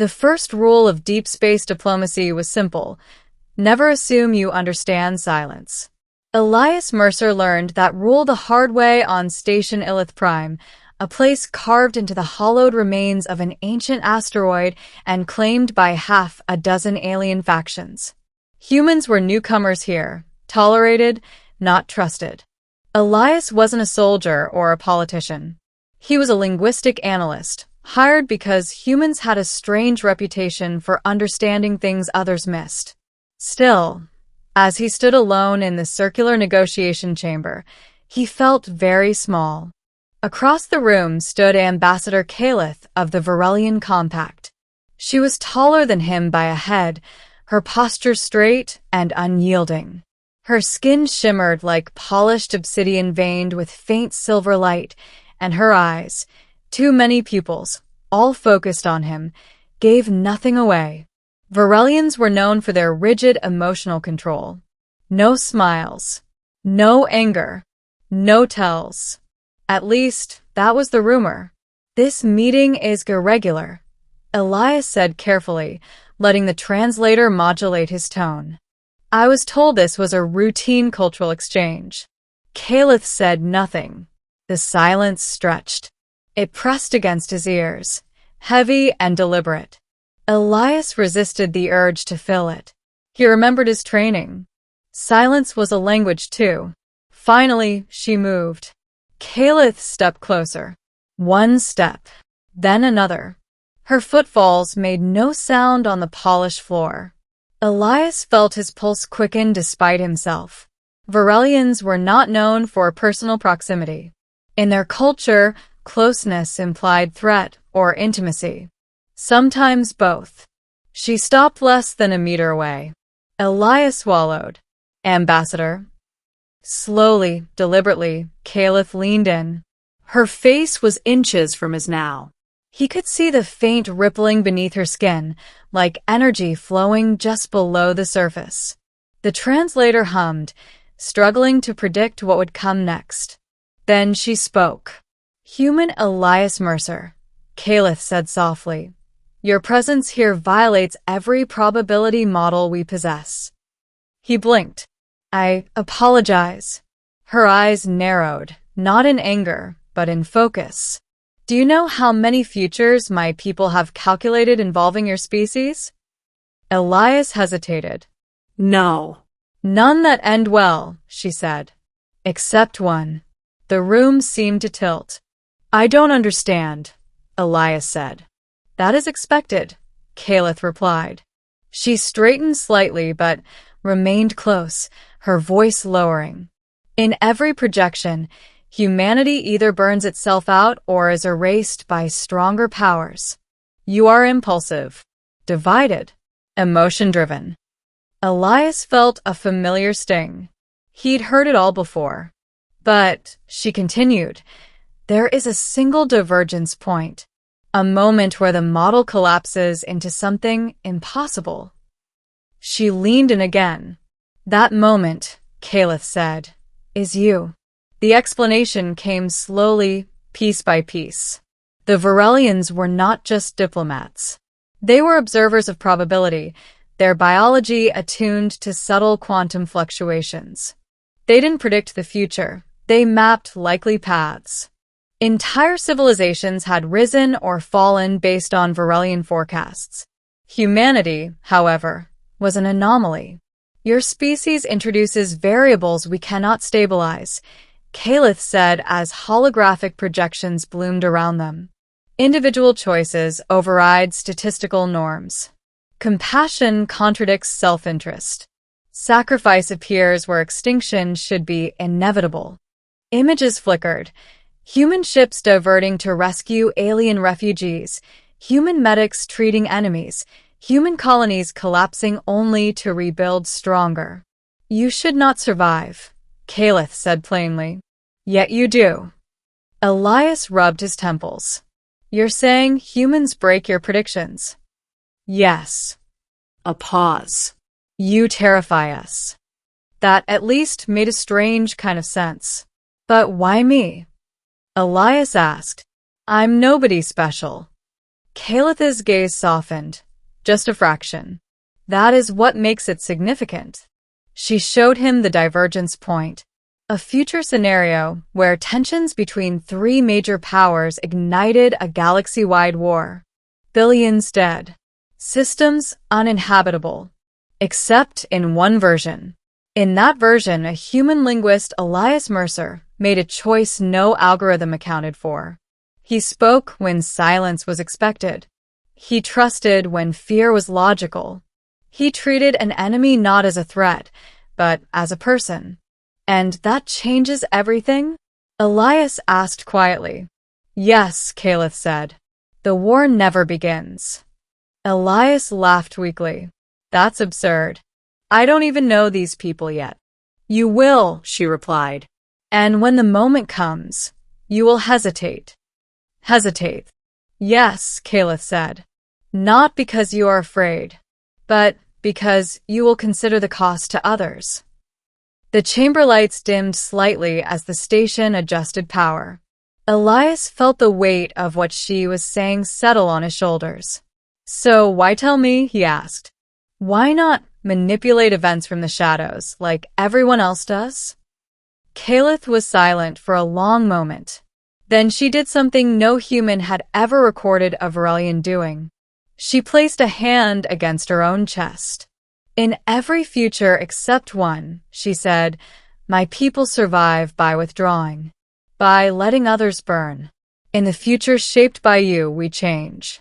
The first rule of deep space diplomacy was simple: never assume you understand silence. Elias Mercer learned that rule the hard way on Station Illith Prime, a place carved into the hollowed remains of an ancient asteroid and claimed by half a dozen alien factions. Humans were newcomers here, tolerated, not trusted. Elias wasn't a soldier or a politician. He was a linguistic analyst, hired because humans had a strange reputation for understanding things others missed. Still, as he stood alone in the circular negotiation chamber, he felt very small. Across the room stood Ambassador Calith of the Varelian Compact. She was taller than him by a head, her posture straight and unyielding. Her skin shimmered like polished obsidian veined with faint silver light, and her eyes, too many pupils, all focused on him, gave nothing away. Varelians were known for their rigid emotional control. No smiles, no anger, no tells. At least, that was the rumor. "This meeting is irregular," Elias said carefully, letting the translator modulate his tone. "I was told this was a routine cultural exchange." Calith said nothing. The silence stretched. It pressed against his ears, heavy and deliberate. Elias resisted the urge to fill it. He remembered his training. Silence was a language too. Finally, she moved. Calith stepped closer. One step, then another. Her footfalls made no sound on the polished floor. Elias felt his pulse quicken despite himself. Varelians were not known for personal proximity. In their culture, closeness implied threat or intimacy. Sometimes both. She stopped less than a meter away. Elias swallowed. "Ambassador." Slowly, deliberately, Calith leaned in. Her face was inches from his now. He could see the faint rippling beneath her skin, like energy flowing just below the surface. The translator hummed, struggling to predict what would come next. Then she spoke. "Human Elias Mercer," Calith said softly. "Your presence here violates every probability model we possess." He blinked. "I apologize." Her eyes narrowed, not in anger, but in focus. "Do you know how many futures my people have calculated involving your species?" Elias hesitated. "No." "None that end well," she said. "Except one." The room seemed to tilt. "I don't understand," Elias said. "That is expected," Calith replied. She straightened slightly but remained close, her voice lowering. "In every projection, humanity either burns itself out or is erased by stronger powers. You are impulsive, divided, emotion-driven." Elias felt a familiar sting. He'd heard it all before. "But," she continued, "there is a single divergence point. A moment where the model collapses into something impossible." She leaned in again. "That moment," Calith said, "is you." The explanation came slowly, piece by piece. The Varelians were not just diplomats. They were observers of probability, their biology attuned to subtle quantum fluctuations. They didn't predict the future. They mapped likely paths. Entire civilizations had risen or fallen based on Varelian forecasts. Humanity, however, was an anomaly. "Your species introduces variables we cannot stabilize," Calith said as holographic projections bloomed around them. "Individual choices override statistical norms. Compassion contradicts self-interest. Sacrifice appears where extinction should be inevitable." Images flickered. Human ships diverting to rescue alien refugees, human medics treating enemies, human colonies collapsing only to rebuild stronger. "You should not survive," Calith said plainly. "Yet you do." Elias rubbed his temples. "You're saying humans break your predictions?" "Yes." A pause. "You terrify us." That at least made a strange kind of sense. "But why me?" Elias asked. "I'm nobody special." Calith's gaze softened, just a fraction. That is what makes it significant. She showed him the divergence point, a future scenario where tensions between three major powers ignited a galaxy-wide war. Billions dead. Systems uninhabitable. Except in one version. In that version, a human linguist, Elias Mercer, made a choice no algorithm accounted for. He spoke when silence was expected. He trusted when fear was logical. He treated an enemy not as a threat, but as a person. And that changes everything? Elias asked quietly. Yes, Calith said. The war never begins. Elias laughed weakly. That's absurd. I don't even know these people yet. You will, she replied. And when the moment comes, you will hesitate. Hesitate. Yes, Calith said. Not because you are afraid, but because you will consider the cost to others. The chamber lights dimmed slightly as the station adjusted power. Elias felt the weight of what she was saying settle on his shoulders. So why tell me? He asked. Why not manipulate events from the shadows like everyone else does? Calith was silent for a long moment. Then she did something no human had ever recorded a Varelian doing. She placed a hand against her own chest. In every future except one, she said, my people survive by withdrawing, by letting others burn. In the future shaped by you, we change.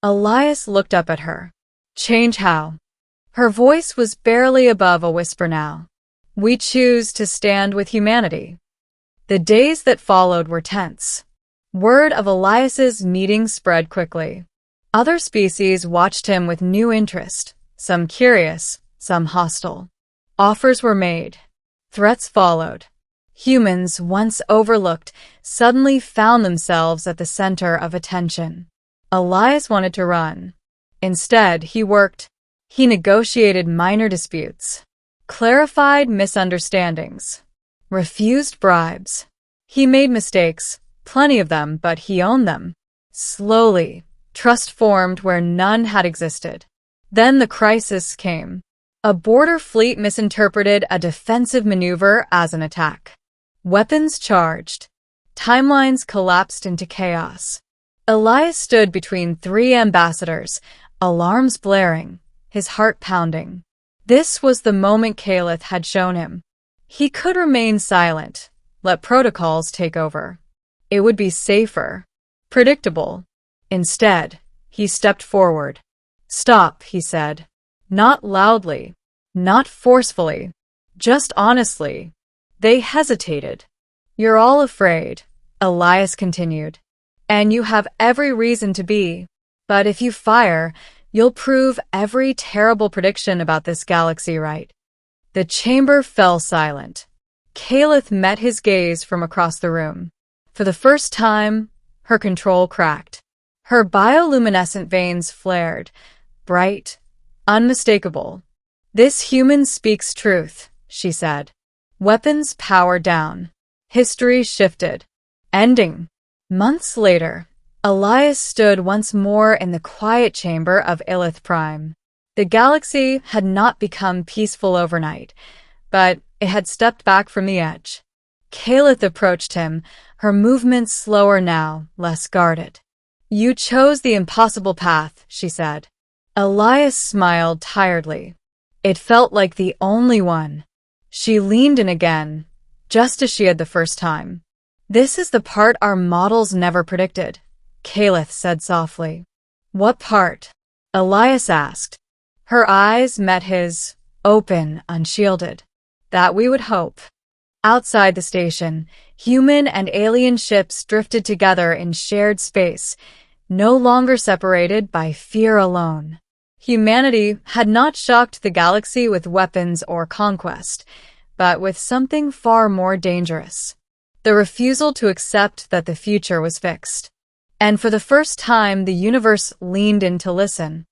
Elias looked up at her. Change how? Her voice was barely above a whisper now. We choose to stand with humanity. The days that followed were tense. Word of Elias's meeting spread quickly. Other species watched him with new interest, some curious, some hostile. Offers were made. Threats followed. Humans, once overlooked, suddenly found themselves at the center of attention. Elias wanted to run. Instead, he worked. He negotiated minor disputes, clarified misunderstandings, refused bribes. He made mistakes, plenty of them, but he owned them. Slowly, trust formed where none had existed. Then the crisis came. A border fleet misinterpreted a defensive maneuver as an attack. Weapons charged. Timelines collapsed into chaos. Elias stood between three ambassadors, alarms blaring, his heart pounding. This was the moment Calith had shown him. He could remain silent, let protocols take over. It would be safer, predictable. Instead, he stepped forward. Stop, he said. Not loudly, not forcefully, just honestly. They hesitated. You're all afraid, Elias continued. And you have every reason to be. But if you fire, you'll prove every terrible prediction about this galaxy right. The chamber fell silent. Calith met his gaze from across the room. For the first time, her control cracked. Her bioluminescent veins flared, bright, unmistakable. This human speaks truth, she said. Weapons power down. History shifted. Ending. Months later, Elias stood once more in the quiet chamber of Illith Prime. The galaxy had not become peaceful overnight, but it had stepped back from the edge. Calith approached him, her movements slower now, less guarded. You chose the impossible path, she said. Elias smiled tiredly. It felt like the only one. She leaned in again, just as she had the first time. This is the part our models never predicted, Calith said softly. What part? Elias asked. Her eyes met his, open, unshielded. That we would hope. Outside the station, human and alien ships drifted together in shared space, no longer separated by fear alone. Humanity had not shocked the galaxy with weapons or conquest, but with something far more dangerous. The refusal to accept that the future was fixed. And for the first time, the universe leaned in to listen.